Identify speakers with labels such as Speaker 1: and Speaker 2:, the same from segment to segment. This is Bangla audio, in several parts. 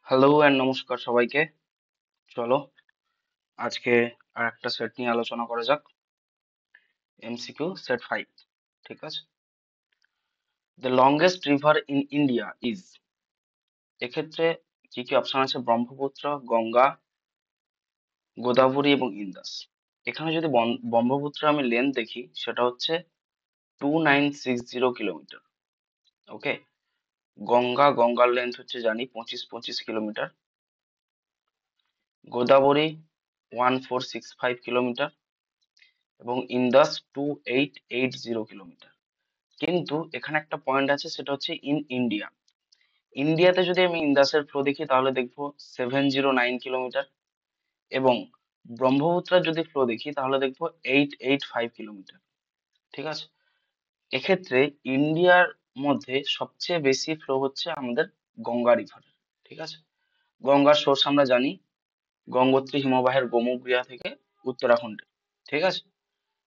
Speaker 1: হ্যালো এন্ড নমস্কার সবাইকে। চলো আজকে আর একটা সেট নিয়ে আলোচনা করা যাক। MCQ set 5। ঠিক আছে। The longest river in India is, এক্ষেত্রে কি কি অপশন আছে? ব্রহ্মপুত্র, গঙ্গা, গোদাবরী এবং ইন্দাস। এখানে যদি ব্রহ্মপুত্র আমি লেন্থ দেখি, সেটা হচ্ছে 2960 কিলোমিটার। ওকে। গঙ্গার লেন্থ হচ্ছে জানি 25 কিলোমিটার। গোদাবরী 1465 কিলোমিটার এবং ইন্দাস 2880 কিলোমিটার। কিন্তু এখানে একটা পয়েন্ট আছে, সেটা হচ্ছে ইন্ডিয়া। ইন্ডিয়াতে যদি আমি ইন্দাসের ফ্লো দেখি তাহলে দেখবো 709 কিলোমিটার, এবং ব্রহ্মপুত্রের যদি ফ্লো দেখি তাহলে দেখবো 885 কিলোমিটার। ঠিক আছে। এক্ষেত্রে ইন্ডিয়ার মধ্যে সবচেয়ে বেশি ফ্লো হচ্ছে আমাদের গঙ্গা রিভার। ঠিক আছে। গঙ্গার সোর্স আমরা জানি গঙ্গোত্রী হিমবাহের গোমুখ থেকে উত্তরাখণ্ডে। ঠিক আছে।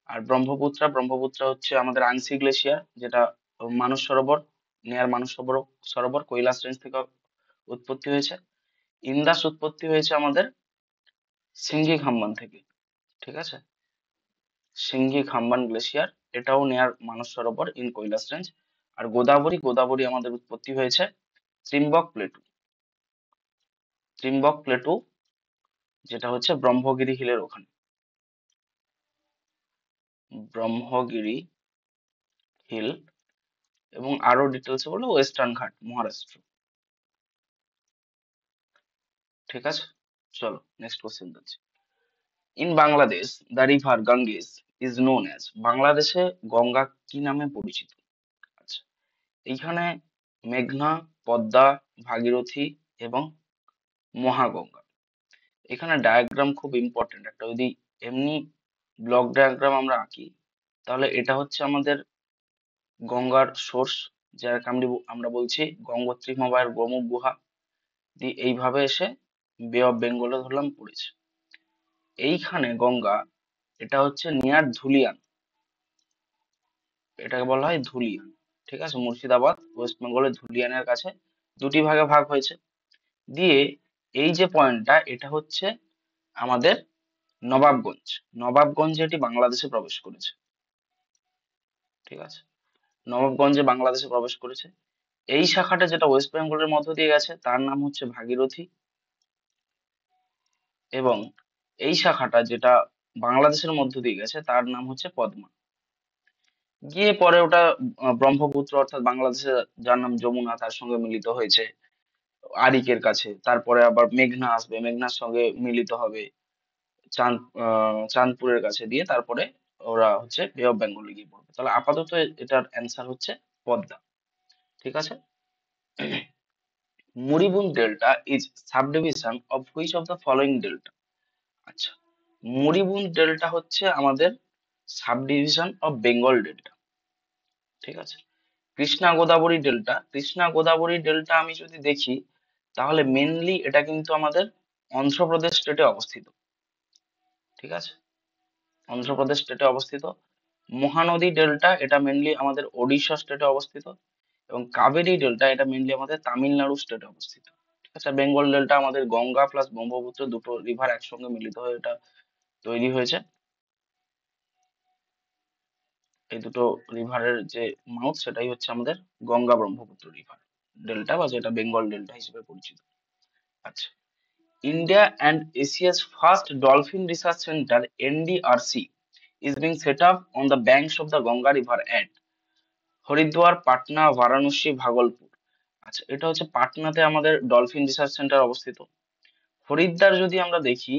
Speaker 1: আর ব্রহ্মপুত্র হচ্ছে আমাদের আংশি গ্লেশিয়ার, যেটা মানস সরোবর, মানস সরোবর কৈলাস রেঞ্জ থেকে উৎপত্তি হয়েছে। ইন্দাস উৎপত্তি হয়েছে আমাদের সিঙ্গি খাম্বান থেকে। ঠিক আছে। সিঙ্গি খাম্বান গ্লেশিয়ার, এটাও নেয়ার মানস সরোবর ইন কৈলাস রেঞ্জ। আর গোদাবরী আমাদের উৎপত্তি হয়েছে ত্রিম্বক প্লেটু, যেটা হচ্ছে ব্রহ্মগিরি হিলের ওখানে। ব্রহ্মগিরি হিল। এবং আরো ডিটেলসে বললো ওয়েস্টার্ন ঘাট, মহারাষ্ট্র। ঠিক আছে। চলো নেক্সট কোশ্চেন দিচ্ছি। In Bangladesh the river Ganges is known as, বাংলাদেশে গঙ্গা কি নামে পরিচিত? আচ্ছা, এইখানে মেঘনা, পদ্মা, ভাগীরথী এবং মহাগঙ্গা। এখানে ডায়াগ্রাম খুব ইম্পর্টেন্ট একটা, যদি এমনি ব্লক ডায়াগ্রাম আমরা আঁকি তাহলে এটা হচ্ছে আমাদের গঙ্গার সোর্স, যাকে আমরা বলছি গঙ্গোত্রী হিমবাহের গোমুখ গুহা দিয়ে এইভাবে এসে বে অফ বেঙ্গলে ধরলাম পড়েছে। এইখানে গঙ্গা, এটা হচ্ছে নিয়ার ধুলিয়ান, এটাকে বলা হয় ধুলিয়ান। ঠিক আছে। মুর্শিদাবাদ ওয়েস্ট বেঙ্গলের ধুলিয়ানের কাছে দুটি ভাগে ভাগ হয়েছে। দিয়ে এই যে পয়েন্টটা, এটা হচ্ছে আমাদের নবাবগঞ্জ। নবাবগঞ্জে এটি বাংলাদেশে প্রবেশ করেছে। ঠিক আছে। নবাবগঞ্জে বাংলাদেশে প্রবেশ করেছে। এই শাখাটা যেটা ওয়েস্ট বেঙ্গলের মধ্য দিয়ে গেছে তার নাম হচ্ছে ভাগীরথী, এবং এই শাখাটা যেটা বাংলাদেশের মধ্য দিয়ে গেছে তার নাম হচ্ছে পদ্মা। গিয়ে পরে ওটা ব্রহ্মপুত্র, অর্থাৎ বাংলাদেশে যার নাম যমুনা, তার সঙ্গে মিলিত হয়েছে আরিকের কাছে। তারপরে আবার মেঘনা আসবে, মেঘনার সঙ্গে মিলিত হবে চাঁদপুরের কাছে, দিয়ে তারপরে ওরা হচ্ছে বে অফ বেঙ্গলে গিয়ে পড়বে। তাহলে আপাতত এটার অ্যান্সার হচ্ছে পদ্মা। ঠিক আছে। মুরিবুন delta is subdivision of which of the following delta. আচ্ছা, মুরিবুন ডেল্টা হচ্ছে আমাদের সাবডিভিশন অফ বেঙ্গল ডেল্টা। ঠিক আছে। কৃষ্ণা গোদাবরী ডেল্টা আমি যদি দেখি তাহলে মেনলি এটা কিন্তু আমাদের অন্ধ্রপ্রদেশ স্টেটে অবস্থিত। ঠিক আছে। অন্ধ্রপ্রদেশ স্টেটে অবস্থিত। মহানদী ডেল্টা এটা মেনলি আমাদের ওড়িশা স্টেটে অবস্থিত, এবং কাবেরী ডেল্টা এটা মেনলি আমাদের তামিলনাড়ু স্টেটে অবস্থিত। ঠিক আছে। বেঙ্গল ডেল্টা আমাদের গঙ্গা প্লাস ব্রহ্মপুত্র দুটো রিভার একসঙ্গে মিলিত হয়ে এটা তৈরি হয়েছে। এই দুটো রিভারের যে মাউথ, সেটাই হচ্ছে আমাদের গঙ্গা ব্রহ্মপুত্র রিভার ডেল্টা, বা যেটা বেঙ্গল ডেল্টা হিসেবে পরিচিত। আচ্ছা, India and Asia's first dolphin research centre N D R C is being set up on the banks of the Ganga river at Haridwar, Patna, Varanasi, Bhagalpur. আচ্ছা, এটা হচ্ছে পাটনাতে আমাদের ডলফিন রিসার্চ সেন্টার অবস্থিত। হরিদ্বার যদি আমরা দেখি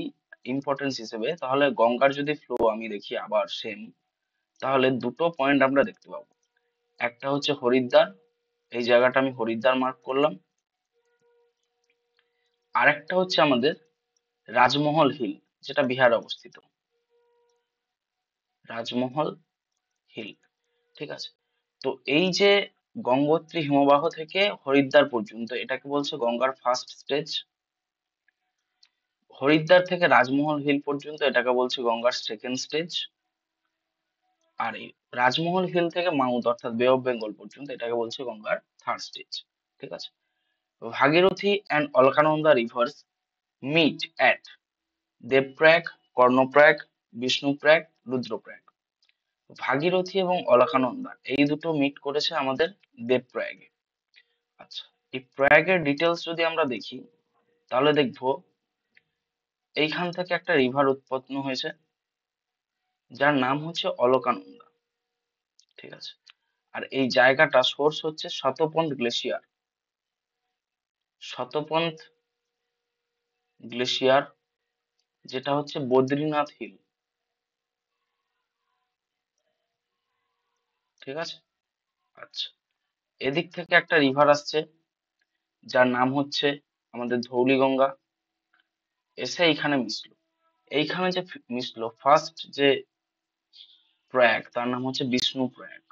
Speaker 1: ইম্পর্টেন্স হিসেবে, তাহলে গঙ্গার যদি ফ্লো আমি দেখি আবার সেম, তাহলে দুটো পয়েন্ট আমরা দেখতে পাবো। একটা হচ্ছে হরিদ্বার, এই জায়গাটা আমি হরিদ্বার মার্ক করলাম। আর একটা হচ্ছে আমাদের রাজমহল হিল, যেটা বিহারে অবস্থিত। রাজমহল হিল। ঠিক আছে। তো এই যে গঙ্গোত্রী হিমবাহ থেকে হরিদ্বার পর্যন্ত, এটাকে বলছে গঙ্গার ফার্স্ট স্টেজ। হরিদ্বার থেকে রাজমহল হিল পর্যন্ত এটাকে বলছে গঙ্গার সেকেন্ড স্টেজ। আর এই রাজমহল হিল থেকে মাউথ অর্থাৎ বে অফ বেঙ্গল পর্যন্ত এটাকে বলছে গঙ্গার থার্ড স্টেজ। ঠিক আছে। Bhagirathi and Alaknanda rivers meet at Devprayag, Karnaprayag, Vishnuprayag, Rudraprayag. Bhagirathi এবং অলকানন্দা এই দুটো মিট করেছে আমাদের দেবপ্রয়াগে। আচ্ছা, এই প্রয়াগের ডিটেলস যদি আমরা দেখি তাহলে দেখবো এইখান থেকে একটা রিভার উৎপন্ন হয়েছে যার নাম হচ্ছে অলকানন্দা। ঠিক আছে, আর এই জায়গাটা সোর্স হচ্ছে শতপন্থ গ্লেশিয়ার। শতপন্থ গ্লেশিয়ার যেটা হচ্ছে বদ্রীনাথ হিল। ঠিক আছে, আচ্ছা, এদিক থেকে একটা রিভার আসছে যার নাম হচ্ছে আমাদের ধৌলিগঙ্গা, এসে এইখানে মিশলো। এইখানে যে মিশলো ফার্স্ট যে প্রয়াগ তার নাম হচ্ছে বিষ্ণু প্রয়াগ।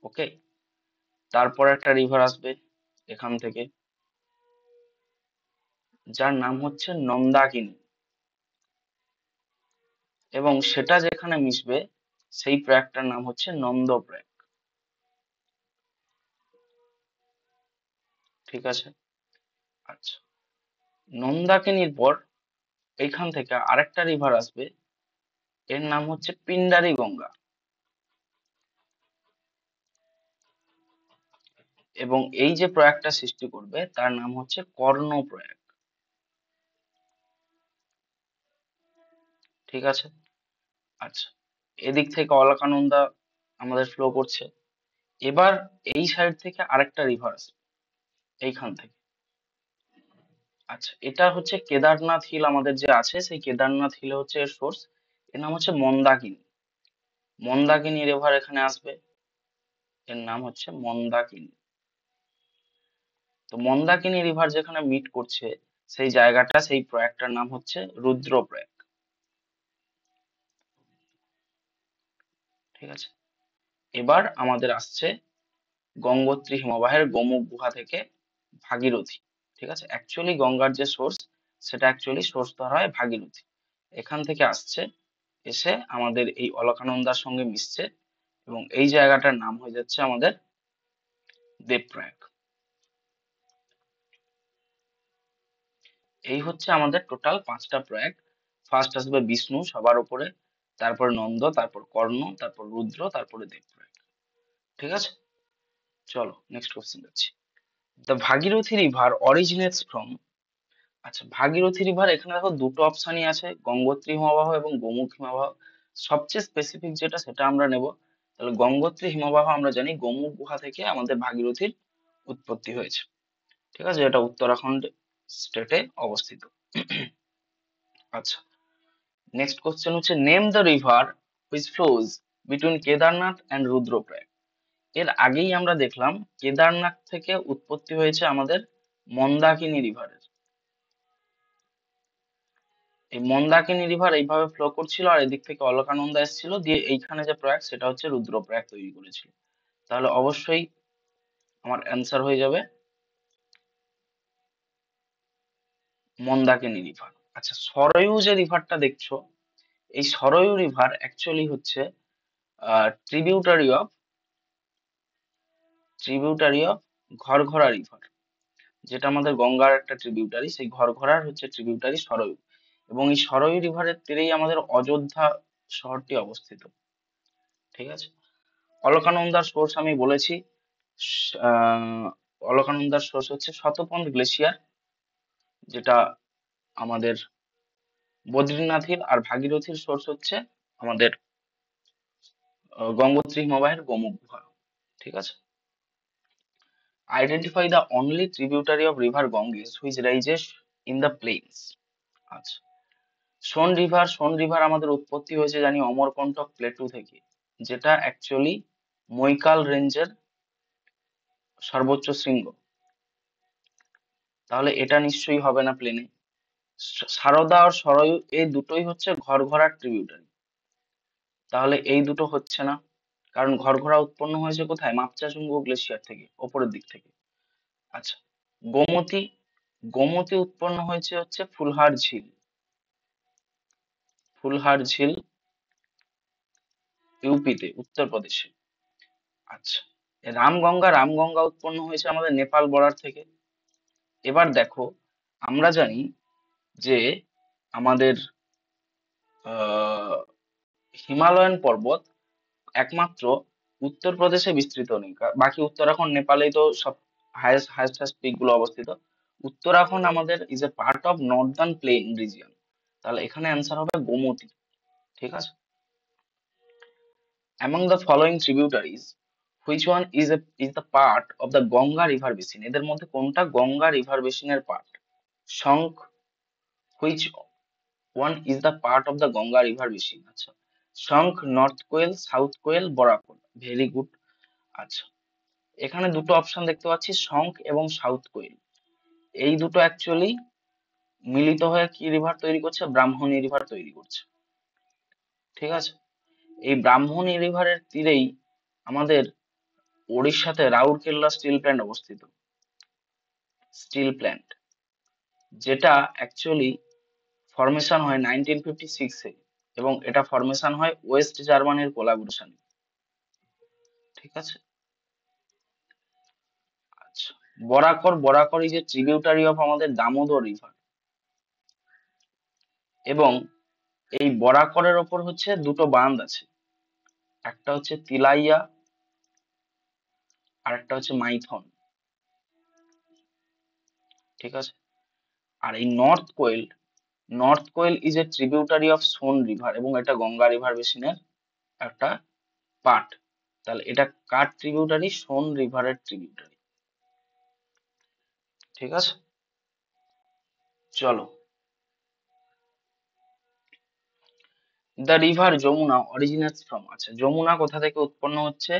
Speaker 1: ওকে, তারপর একটা রিভার আসবে এখান থেকে যার নাম হচ্ছে নন্দাকিনী, এবং সেটা যেখানে মিশবে সেই প্রয়াগটার নাম হচ্ছে নন্দ প্রয়াগ। ঠিক আছে, আচ্ছা, নন্দাকিনীর পর এইখান থেকে আরেকটা রিভার আসবে, এর নাম হচ্ছে পিন্ডারি গঙ্গা, এবং এই যে প্রয়াগটা সৃষ্টি করবে তার নাম হচ্ছে কর্ণ প্রয়াগ। ঠিক আছে, আচ্ছা, এদিক থেকে অলকানন্দা আমাদের ফ্লো করছে। এবার এই সাইড থেকে আরেকটা রিভার আসবে এইখান থেকে। আচ্ছা, এটা হচ্ছে কেদারনাথ হিল আমাদের যে আছে, সেই কেদারনাথ হিলে হচ্ছে এর সোর্স। এর নাম হচ্ছে মন্দাকিনী। মন্দাকিনী রিভার এখানে আসবে, এর নাম হচ্ছে মন্দাকিনী। তো মন্দাকিনী রিভার যেখানে মিট করছে সেই জায়গাটা, সেই প্রয়াগটার নাম হচ্ছে রুদ্রপ্রয়াগ। ঠিক আছে, এবার আমাদের আসছে গঙ্গোত্রী হিমবাহের গোমুখ গুহা থেকে ভাগীরথী। ঠিক আছে, অ্যাকচুয়ালি গঙ্গার যে সোর্স সেটা অ্যাকচুয়ালি সোর্স ধরা হয় ভাগীরথী, এখান থেকে আসছে, এসে আমাদের এই অলকানন্দার সঙ্গে মিশছে, এবং এই জায়গাটার নাম হয়ে যাচ্ছে আমাদের দেবপ্রয়াগ। এই হচ্ছে আমাদের টোটাল 5টা প্রয়াগ। ফার্স্ট আসবে বিষ্ণু সবার উপরে, তারপর নন্দ, তারপর কর্ণ, তারপর রুদ্র, তারপরে দেবপ্রয়াগ। ঠিক আছে, চলো নেক্সট কোশ্চেন যাচ্ছি। The Bhagirathi river originates from. আচ্ছা, ভাগীরথী রিভার এখানে দেখো দুটো অপশনই আছে, গঙ্গোত্রী হিমবাহ এবং গোমুখ হিমবাহ। সবচেয়ে স্পেসিফিক যেটা সেটা আমরা নেব। তাহলে গঙ্গোত্রী হিমবাহ আমরা জানি গোমুখ গুহা থেকে আমাদের ভাগীরথীর উৎপত্তি হয়েছে। ঠিক আছে, এটা উত্তরাখণ্ড স্টেটে অবস্থিত। আচ্ছা, নেক্সট কোশ্চেন হচ্ছে name the river which flows between Kedarnath and Rudraprayag. এর আগেই আমরা দেখলাম কেদারনাথ থেকে উৎপত্তি হয়েছে আমাদের মন্দাকিনী রিভারের। এই মন্দাকিনী রিভার এইভাবে ফ্লো করছিল, আর এদিক থেকে অলকানন্দা এসেছিল, দিয়ে এইখানে যে প্রয়াগ সেটা হচ্ছে রুদ্রপ্রয়াগ তৈরি করেছিল। তাহলে অবশ্যই আমার অ্যান্সার হয়ে যাবে মন্দাকিনী রিভার। আচ্ছা, সরয়ু যে রিভারটা দেখছো, এই সরয়ু রিভার অ্যাকচুয়ালি হচ্ছে ট্রিবিউটারি অফ ঘরঘরা রিভার, যেটা আমাদের গঙ্গার একটা ট্রিবিউটারি, সেই ঘরঘরার হচ্ছে ট্রিবিউটারি সরয়ু, এবং এই সরয়ু রিভারের তীরেই আমাদের অযোধ্যা শহরটি অবস্থিত। ঠিক আছে, অলকানন্দার সোর্স আমি বলেছি, অলকানন্দার সোর্স হচ্ছে শতপন্থ গ্লেশিয়ার, যেটা আমাদের বদ্রীনাথের, আর ভাগীরথীর সোর্স হচ্ছে আমাদের গঙ্গোত্রী হিমবাহের গোমুখ গুহা। ঠিক আছে, identify the only tributary of river গঙ্গেস which rises in the plains. আচ্ছা, সোন রিভার আমাদের উৎপত্তি হয়েছে জানি অমরকন্টক প্লেটু থেকে, যেটা অ্যাকচুয়ালি মৈকাল রেঞ্জের সর্বোচ্চ শৃঙ্গ। তাহলে এটা নিশ্চয়ই হবে না প্লেনে। সারদা আর সরয়ু এই দুটোই হচ্ছে ঘরঘরার ট্রিবিউটারি, তাহলে এই দুটো হচ্ছে না, কারণ ঘরঘরা উৎপন্ন হয়েছে কোথায়, মাপচাশুঙ্গ গ্লেশিয়ার থেকে, ওপরের দিক থেকে। আচ্ছা, গোমতী গোমতী উৎপন্ন হয়েছে হচ্ছে ফুলহার ঝিল ইউপিতে, উত্তরপ্রদেশে। আচ্ছা, রামগঙ্গা উৎপন্ন হয়েছে আমাদের নেপাল বর্ডার থেকে। এবার দেখো, আমরা জানি যে আমাদের আহ হিমালয়ান পর্বত একমাত্র উত্তরপ্রদেশে বিস্তৃত নেই, বাকি উত্তরাখণ্ড নেপালেই তো সব হাইয়েস্ট হাইয়েস্ট হাইয়েস্ট পিক গুলো অবস্থিত। উত্তরাখণ্ড আমাদের is a part of northern plain region, তাহলে এখানে অ্যান্সার হবে গোমতী। ঠিক আছে। Among the following tributaries which one is the part of the Ganga river basin, এদের মধ্যে কোনটা গঙ্গা রিভার বেসিনের part? Shankh. Which one is the part of the Ganga river basin? আচ্ছা, Shankh, north Koel, south Koel, Barakar. Very good. আচ্ছা, এখানে দুটো অপশন দেখতে পাচ্ছি, শঙ্খ এবং সাউথ কোয়েল। এই দুটো অ্যাকচুয়ালি মিলিত হয়ে কি রিভার তৈরি করছে? ব্রাহ্মণী রিভার তৈরি করছে। ঠিক আছে। এই ব্রাহ্মণী রিভারের তীরেই আমাদের ওড়িশাতে রাউরকেল্লা স্টিল প্ল্যান্ট অবস্থিত। স্টিল প্ল্যান্ট, যেটা অ্যাকচুয়ালি ফরমেশন হয় 1956-এ, এবং এটা ফরমেশন হয় ওয়েস্ট জার্মানির কোলাবোরেশনে। ঠিক আছে। আচ্ছা, Barakar is a tributary of আমাদের দামোদর রিভার, এবং এই বরাকরের ওপর হচ্ছে দুটো বাঁধ আছে, একটা হচ্ছে তিলাইয়া আর একটা হচ্ছে মাইথন। ঠিক আছে। আর এই North Koel is a tributary of Son river, এবং এটা গঙ্গা রিভার বেসিনের একটা পার্ট। তাহলে এটা কার ট্রিবিউটারি? সোন রিভারের ট্রিবিউটারি। ঠিক আছে। চলো, the river Yamuna originates from, আচ্ছা যমুনা কোথা থেকে উৎপন্ন হচ্ছে?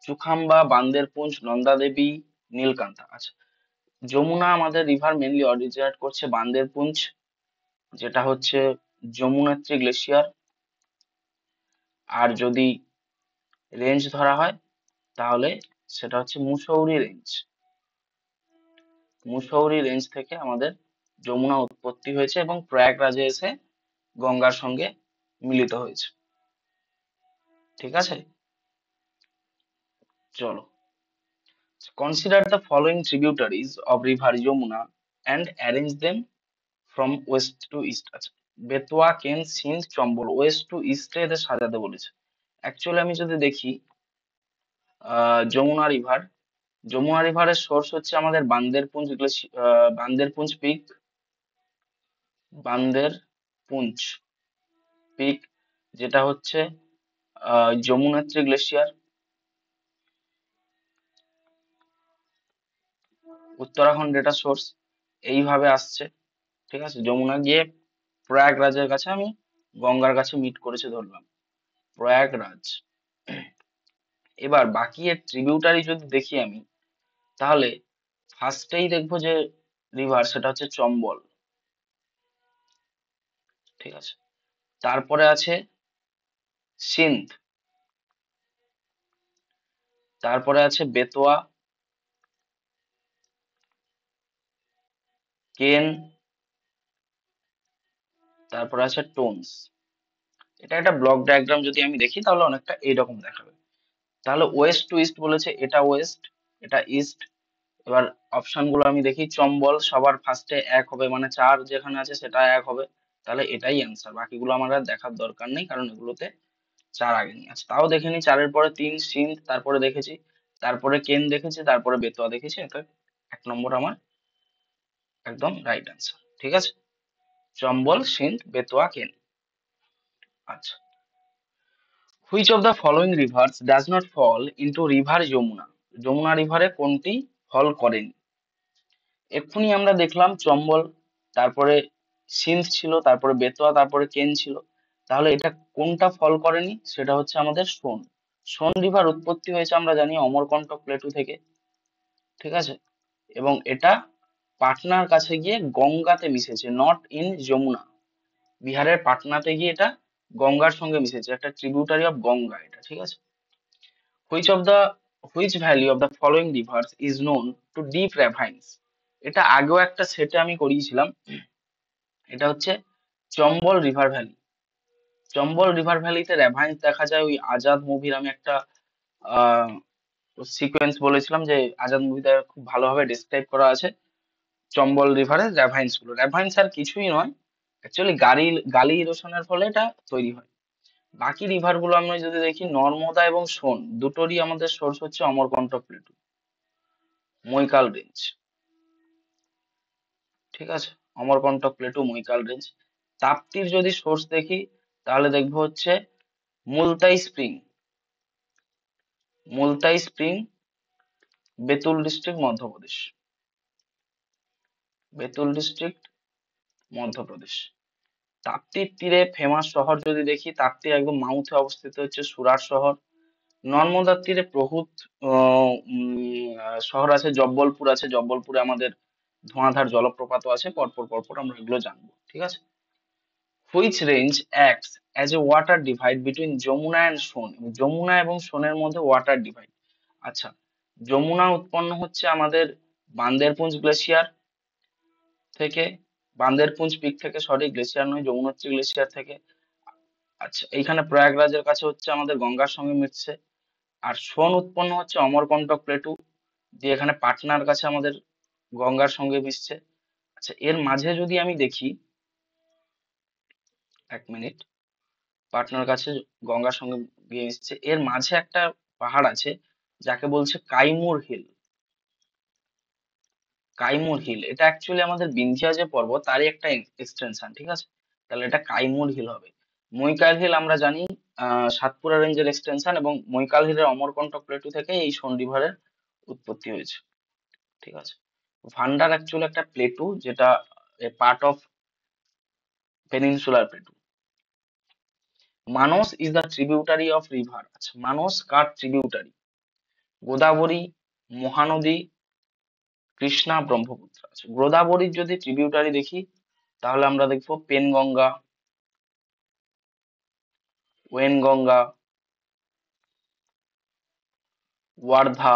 Speaker 1: চুখাম্বা, বান্দেরপুঞ্জ, নন্দা দেবী, নীলকান্থা। আচ্ছা, যমুনা আমাদের রিভার মেনলি অরিজিনেট করছে বান্দেরপুঞ্জ, যেটা হচ্ছে যমুনেত্রী গ্লেশিয়ার। আর যদি রেঞ্জ ধরা হয় তাহলে সেটা হচ্ছে মুসৌরি রেঞ্জ। মুসৌরি রেঞ্জ থেকে আমাদের যমুনা উৎপত্তি হয়েছে এবং প্রয়াগরাজে এসে গঙ্গার সঙ্গে মিলিত হয়েছে। ঠিক আছে। চলো, consider the following tributaries of river Yamuna and arrange them from west to east. আচ্ছা, বেতোয়া, কেন, সিন্ধ, চম্বল, ওয়েস্ট টু ইস্টে এদের সাজাতে বলেছে। অ্যাকচুয়ালি আমি যদি দেখি, যমুনা রিভার, যমুনা রিভারের সোর্স হচ্ছে আমাদের বান্দেরপুঞ্জ পিক, বান্দেরপুঞ্জ পিক, যেটা হচ্ছে যমুনেত্রী গ্লেশিয়ার। উত্তরাখণ্ড এটা সোর্স, এইভাবে আসছে। ঠিক আছে। যমুনা গিয়ে প্রয়াগরাজের কাছে, আমি গঙ্গার কাছে মিট করেছে ধরলাম, প্রয়াগরাজ। এবার বাকি এর ট্রিবিউটারি যদি দেখি আমি, তাহলে ফার্স্টেই দেখবো যে রিভার, সেটা হচ্ছে চম্বল। ঠিক আছে। তারপরে আছে সিন্ধ, তারপরে আছে বেতোয়া, কেন, তারপরে আছে টোনস। এটা একটা ব্লক ডায়াগ্রাম যদি আমি দেখি তাহলে অনেকটা এইরকম দেখাবে। তাহলে ওয়েস্ট টু ইস্ট বলেছে, এটা ওয়েস্ট, এটা ইস্ট। এবার অপশন গুলো আমি দেখি, চম্বল সবার ফার্স্টে এক হবে, মানে চার যেখানে আছে সেটা এক হবে, তাহলে এটাই অ্যান্সার। বাকিগুলো আমার আর দেখার দরকার নেই, কারণ এগুলোতে চার আগে নিয়ে আছে। তাও দেখে নি, চারের পরে তিন সিন্ধ, তারপরে দেখেছি, তারপরে কেন দেখেছি, তারপরে বেতোয়া দেখেছি। এটা 1 নম্বর আমার একদম রাইট অ্যান্সার। ঠিক আছে। চম্বল, সিন্ধ, বেতোয়া, কেন। আচ্ছা, which of the following rivers does not fall into river Yamuna? Yamuna রিভারে কোনটি ফল করেনি? এক্ষুনি আমরা দেখলাম চম্বল, তারপরে সিন্ধ ছিল, তারপরে বেতোয়া, তারপরে কেন ছিল। তাহলে এটা কোনটা ফল করেনি? সেটা হচ্ছে আমাদের সোন। সোন রিভার উৎপত্তি হয়েছে আমরা জানি অমরকন্টক প্লেটু থেকে। ঠিক আছে। এবং এটা পাটনার কাছে গিয়ে গঙ্গাতে মিশেছে, নট ইন যমুনা। বিহারের পাটনাতে গিয়ে এটা গঙ্গার সঙ্গে মিশেছে, একটা ট্রিবিউটারি অফ গঙ্গা এটা। ঠিক আছে। Which of the which valley of the following rivers is known to deep ravines? এটা আগেও একটা সেটে আমি করিয়েছিলাম। এটা হচ্ছে Chambal river valley. Chambal river ভ্যালিতে র্যাভাইন্স দেখা যায়, ওই আজাদ মুভির আমি একটা সিকোয়েন্স বলেছিলাম যে আজাদ মুভিতে খুব ভালোভাবে ডিসক্রাইব করা আছে চম্বল রিভারের র্যাভাইন্স গুলো। র্যাভাইন্স আর কিছুই নয়, অ্যাকচুয়ালি গালি ইরোশনের ফলে এটা তৈরি হয়। বাকি রিভার গুলো আমরা যদি দেখি, নর্মদা এবং সোন দুটোরই আমাদের সোর্স হচ্ছে অমরকন্টক প্লেটু, মৈকাল রেঞ্জ। ঠিক আছে, অমরকন্টক প্লেটু, মৈকাল রেঞ্জ। তাপ্তির যদি সোর্স দেখি তাহলে দেখবো হচ্ছে Multai spring, Multai spring, Betul district, Madhya Pradesh, Betul district, Madhya Pradesh. তাপ্তির তীরে ফেমাস শহর যদি দেখি, তাপ্তির একদম মাউথে অবস্থিত হচ্ছে সুরাট শহর। নর্মদার তীরে প্রভূত শহর আছে, জব্বলপুর আছে, জব্বলপুরে আমাদের ধোঁয়াধার জলপ্রপাতও আছে। পরপর পরপর আমরা এগুলো জানবো, ঠিক আছে। Which range acts as a water divide between Yamuna and Son, Yamuna এবং সোনের মধ্যে ওয়াটার ডিভাইড। আচ্ছা, যমুনা উৎপন্ন হচ্ছে আমাদের বান্দেরপুঞ্জ গ্লেশিয়ার থেকে, বান্দেরপুঞ্জ পিক থেকে, সরি গ্লেশিয়ার নয়, যমুনোত্রী গ্লেশিয়ার থেকে। আচ্ছা, এইখানে প্রয়াগরাজের কাছে হচ্ছে আমাদের গঙ্গার সঙ্গে মিশছে। আর সোন উৎপন্ন হচ্ছে অমরকন্টক প্লেটু দিয়ে, এখানে পাটনার কাছে আমাদের গঙ্গার সঙ্গে মিশছে। আচ্ছা, এর মাঝে যদি আমি দেখি, এক মিনিট, পাটনার কাছে গঙ্গার সঙ্গে গিয়ে মিশছে, এর মাঝে একটা পাহাড় আছে যাকে বলছে কাইমুর হিল। কাইমুর হিল এটা অ্যাকচুয়ালি আমাদের বিন্ধ্যা যে পর্বত তারই একটা এক্সটেনশন, ঠিক আছে। তাহলে এটা কাইমুর হিল হবে। মৈকাল হিল আমরা জানি সাতপুরা রেঞ্জের এক্সটেনশন, এবং মৈকাল হিলের অমরকন্টক প্লেটু থেকে এই সোন রিভারের উৎপত্তি হয়েছে, ঠিক আছে। ভান্ডার অ্যাকচুয়ালি একটা প্লেটু যেটা part of peninsular plateau. Manas is the tributary of river. আচ্ছা, মানস কার ট্রিবিউটারি? গোদাবরী, মহানদী, কৃষ্ণা, ব্রহ্মপুত্র। আচ্ছা, গোদাবরীর যদি ট্রিবিউটারি দেখি তাহলে আমরা দেখবো পেনগঙ্গা, ওয়েনগঙ্গা, ওয়ার্ধা,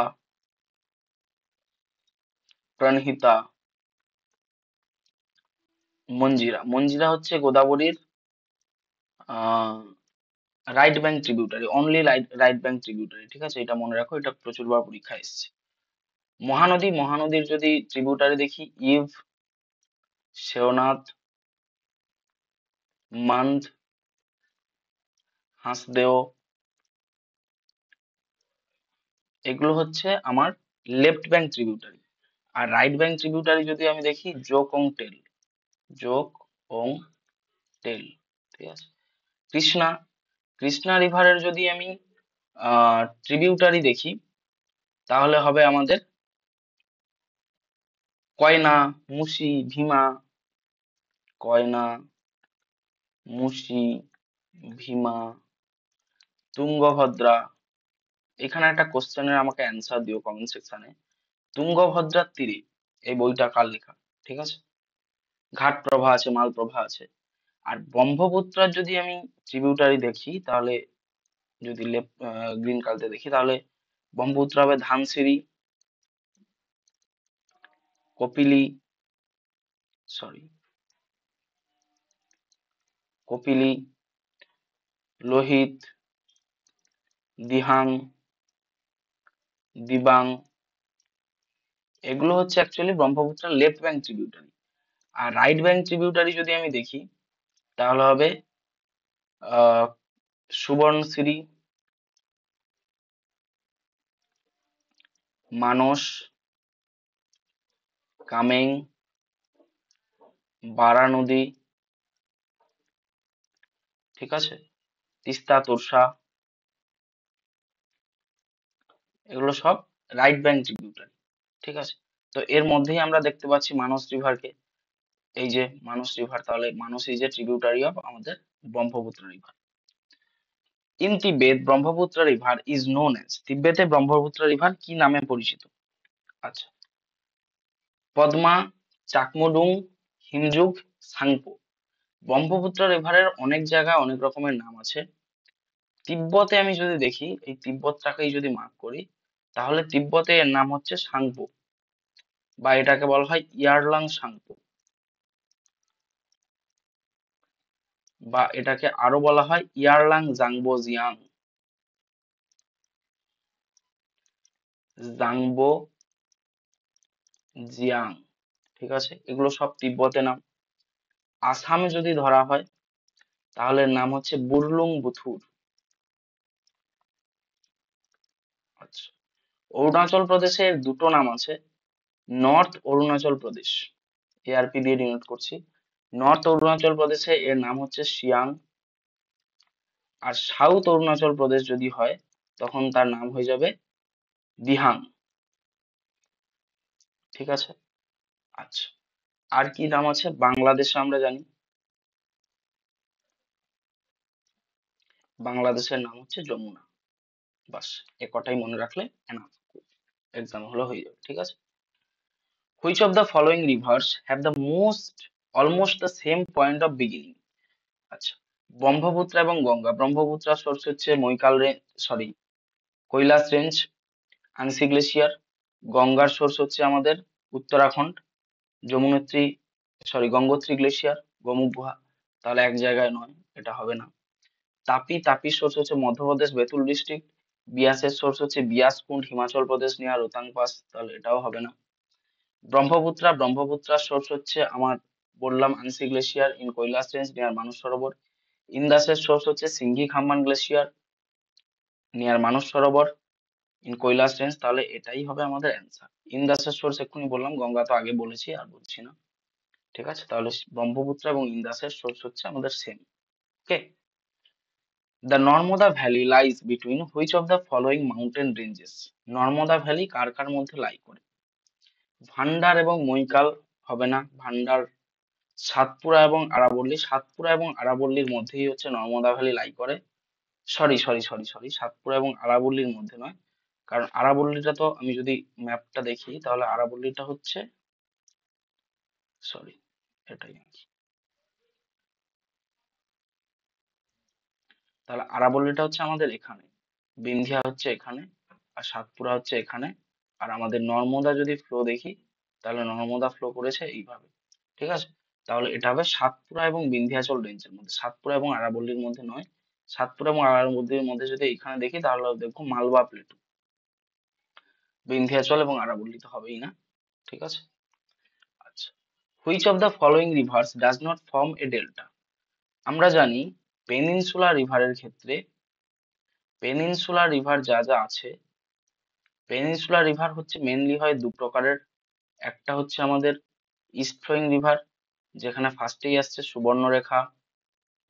Speaker 1: প্রাণহিতা, মঞ্জিরা। মঞ্জিরা হচ্ছে গোদাবরীর ah right bank tributary, only right bank tributary, ঠিক আছে, এটা মনে রাখো, এটা প্রচুর বার পরীক্ষা এসেছে। মহানদী, মহানদীর যদি ট্রিবিউটারি দেখি, ইভ, শেওনাথ, মান্দ, হাঁসদেও, এগুলো হচ্ছে আমার লেফট ব্যাংক ট্রিবিউটারি। আর রাইট ব্যাংক ট্রিবিউটারি যদি আমি দেখি, জোক ওং টেল, জোক ওং টেল, ঠিক আছে। কৃষ্ণা, কৃষ্ণা রিভারের যদি আমি ট্রিবিউটারি দেখি তাহলে হবে আমাদের কয়না, মুসি, ভীমা, কয়না, মুসি, ভীমা, তুঙ্গভদ্রা। এখানে একটা কোশ্চেনের আমাকে অ্যান্সার দিও কমেন্ট সেকশনে। তুঙ্গভদ্রার তীরে এই বইটা কার লেখা, ঠিক আছে। ঘাটপ্রভা আছে, মালপ্রভা আছে। আর ব্রহ্মপুত্রার যদি আমি ট্রিবিউটারি দেখি তাহলে, যদি লেফট গ্রিন কালতে দেখি তাহলে ব্রহ্মপুত্র হবে ধানসিঁড়ি, কপিলি, সরি, কপিলি, লোহিত, দিহাং, দিবাং। এগুলো হচ্ছে অ্যাকচুয়ালি ব্রহ্মপুত্রের লেফট ব্যাংক ট্রিবিউটারি। আর রাইট ব্যাংক ট্রিবিউটারি যদি আমি দেখি তাহলে হবে আহ সুবর্ণশিরি, মানস, কামেং, বারা নদী, ঠিক আছে, তিস্তা, তোরসা, এগুলো সব রাইট ব্যাংক ট্রিবিউটারি, ঠিক আছে। তো এর মধ্যেই আমরা দেখতে পাচ্ছি মানস রিভারকে, এই যে মানস রিভার, তাহলে Manas is a tributary of আমাদের Brahmaputra river. In Tibet Brahmaputra river is known as, তিব্বতে ব্রহ্মপুত্র রিভার কি নামে পরিচিত? আচ্ছা, পদ্মা, চাকমুডুং, হিমযুগ, সাংপো। ব্রহ্মপুত্র রিভারের অনেক জায়গায় অনেক রকমের নাম আছে। তিব্বতে আমি যদি দেখি, এই তিব্বতটাকেই যদি মার্ক করি তাহলে তিব্বতে এর নাম হচ্ছে সাংপো, বা এটাকে বলা হয় ইয়ারলাং সাংপো, বা এটাকে আরো বলা হয় ইয়ারলাং জাংবো জিয়াং। জাংবো, জিয়াং, ঠিক আছে, এগুলো সব তিব্বতে নাম। আসামে যদি ধরা হয় তাহলে এর নাম হচ্ছে বুরলুং বুথুর। আচ্ছা, অরুণাচল প্রদেশের দুটো নাম আছে। নর্থ অরুণাচল প্রদেশ, এআরপি দিয়ে ডিনোট করছি। নর্থ অরুণাচল প্রদেশে এর নাম হচ্ছে সিয়াং। আর সাউথ অরুণাচল প্রদেশ যদি হয় তখন তার নাম হয়ে যাবে দিহাং। ঠিক আছে। আচ্ছা, আর কি নাম আছে বাংলাদেশে আমরা জানি? বাংলাদেশের নাম হচ্ছে যমুনা। বাস, এ কটাই মনে রাখলে এনাফ, এক্সাম হলো হয়ে যাবে। ঠিক আছে। Which of the following rivers have the most almost the same point of beginning? আচ্ছা, ব্রহ্মপুত্র এবং গঙ্গা। ব্রহ্মপুত্র সোর্স হচ্ছে Maikal range, sorry, Kailash range, Angsi glacier. গঙ্গার সোর্স হচ্ছে আমাদের উত্তরাখণ্ড, যমুনেত্রী, সরি, গঙ্গোত্রী গ্লেশিয়ার, গোমুখ গুহা। তাহলে এক জায়গায় নয়, এটা হবে না। তাপির সোর্স হচ্ছে মধ্যপ্রদেশ, বেতুল ডিস্ট্রিক্ট। বিয়াসের সোর্স হচ্ছে বিয়াসকুন্ড, হিমাচল প্রদেশ নিয়ার রোতাং পাস। তাহলে এটাও হবে না। ব্রহ্মপুত্রার সোর্স হচ্ছে আমার বললাম Angsi glacier in Kailash range near Manas Sarovar. ইন্দাসের সোর্স হচ্ছে Singhi Khamban glacier near Manas Sarovar in Kailash range. তাহলে এটাই হবে আমাদের অ্যান্সার। ইন্দাসের সোর্স এক্ষুনি বললাম, গঙ্গা তো আগে বলেছি, আর বলছি না। ঠিক আছে, তাহলে ব্রহ্মপুত্র এবং ইন্দাসের সোর্স হচ্ছে আমাদের same. Okay. The Narmada valley lies between which of the following mountain ranges? Narmada valley কার কার মধ্যে লাই করে? ভান্ডার এবং মৈকাল হবে না। ভান্ডার, সাতপুরা এবং আরাবল্লী, সাতপুরা এবং আরাবল্লীর মধ্যেই হচ্ছে নর্মদা ভ্যালি লাই করে। সরি, সাতপুরা এবং আরাবল্লীর মধ্যে নয়, কারণ আরাবল্লীটা তো আমি যদি ম্যাপটা দেখি তাহলে আরাবল্লীটা হচ্ছে, সরি, এটাই আর কি। তাহলে আরাবল্লীটা হচ্ছে আমাদের এখানে, বিন্ধিয়া হচ্ছে এখানে, আর সাতপুরা হচ্ছে এখানে। আর আমাদের নর্মদা যদি ফ্লো দেখি তাহলে নর্মদা ফ্লো করেছে এইভাবে। ঠিক আছে, তাহলে এটা হবে সাতপুরা এবং বিন্ধ্যাচল রেঞ্জের মধ্যে, সাতপুরা এবং আরাবল্লীর মধ্যে নয়। সাতপুরা এবং আরাবল্লীর মধ্যে যদি এখানে দেখি তাহলে দেখবো মালবা প্লেটু। বিন্ধ্যাচল এবং আরাবল্লী তো হবেই না। ঠিক আছে। আচ্ছা, which of the following rivers does not form a delta? আমরা জানি পেনিনসুলা রিভারের ক্ষেত্রে, পেনিনসুলা রিভার যা যা আছে, পেনিনসুলা রিভার হচ্ছে মেনলি হয় দু প্রকারের। একটা হচ্ছে আমাদের ইস্ট ফ্লোয়িং রিভার, যেখানে ফার্স্টেই আসছে সুবর্ণরেখা,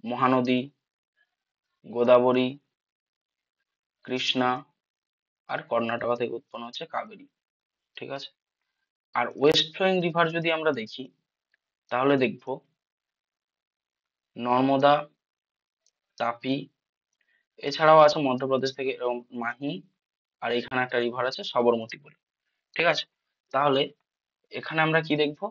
Speaker 1: মহানদী, গোদাবরী, কৃষ্ণা, আর কর্ণাটক থেকে উৎপন্ন হচ্ছে কাবেরী। ঠিক আছে। আর ওয়েস্ট ফ্লোয়িং রিভার যদি আমরা দেখি তাহলে দেখবো নর্মদা, তাপি, এছাড়াও আছে মধ্যপ্রদেশ থেকে এরকম মাহি, আর এখানে একটা রিভার আছে সবরমতী বলে। ঠিক আছে, তাহলে এখানে আমরা কি দেখবো?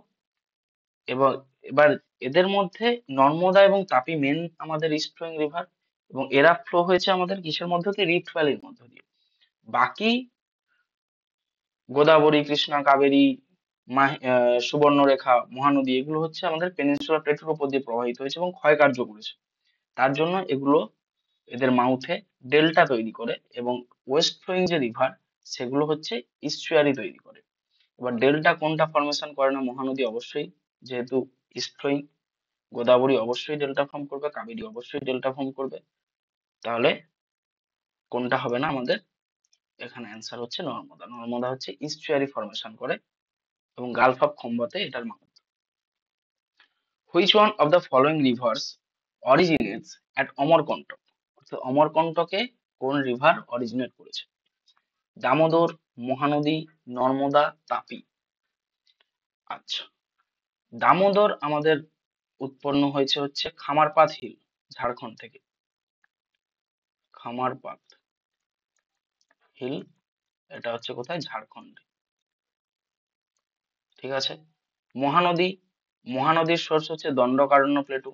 Speaker 1: এবার এবার এদের মধ্যে নর্মদা এবং তাপি মেন আমাদের ইস্ট ফ্লোয়িং রিভার, এবং এরা ফ্লো হয়েছে আমাদের কিসের মধ্য দিয়ে? রিফ্ট ভ্যালির মধ্য দিয়ে। বাকি গোদাবরী, কৃষ্ণা, কাবেরী, সুবর্ণরেখা, মহানদী, এগুলো হচ্ছে আমাদের পেনিনসুলার প্লেটের উপর দিয়ে প্রবাহিত হয়েছে এবং ক্ষয়কার্য করেছে। তার জন্য এগুলো এদের মাউথে ডেল্টা তৈরি করে, এবং ওয়েস্ট ফ্লোয়িং যে রিভার সেগুলো হচ্ছে ইস্চুয়ারি তৈরি করে। এবার ডেল্টা কোনটা ফর্মেশন করে না? মহানদী অবশ্যই, যেহেতু ইস্ট ফ্লোয়িং। গোদাবরী অবশ্যই ডেল্টা ফর্ম করবে, কাবেরী অবশ্যই ডেল্টা ফর্ম করবে। তাহলে কোনটা হবে না আমাদের? এখানে অ্যান্সার হচ্ছে নর্মদা। নর্মদা হচ্ছে ইস্চুয়ারি ফর্মেশন করে এবং গালফ অফ খম্বতে এটার mouth. Which one of the following rivers originates at Amarkantak? অর্থাৎ অমরকন্টকে কোন রিভার অরিজিনেট করেছে? দামোদর, মহানদী, নর্মদা, তাপি। আচ্ছা, দামোদর আমাদের উৎপন্ন হয়েছে হচ্ছে খামারপাত হিল, ঝাড়খণ্ড থেকে। খামারপাত হিল, এটা হচ্ছে কোথায়? ঝাড়খণ্ডে। ঠিক আছে। মহানদী, মহানদীর সোর্স হচ্ছে দণ্ডকারণ্য প্লেটু।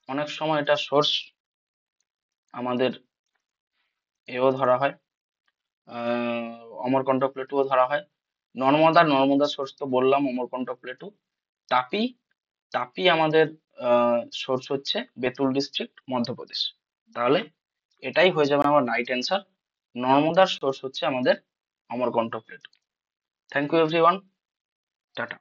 Speaker 1: অনেক সময় এটা সোর্স আমাদের এও ধরা হয়, অমরকন্টক প্লেটুও ধরা হয়। নর্মদা সোর্স তো বললাম, অমরকন্টক প্লেটু। তাপি, তাপি আমাদের সোর্স হচ্ছে বেতুল ডিস্ট্রিক্ট, মধ্যপ্রদেশ। তাহলে এটাই হয়ে যাবে আমার রাইট অ্যান্সার। নর্মদার সোর্স হচ্ছে আমাদের Amarkantak plateau. Thank you everyone, tata.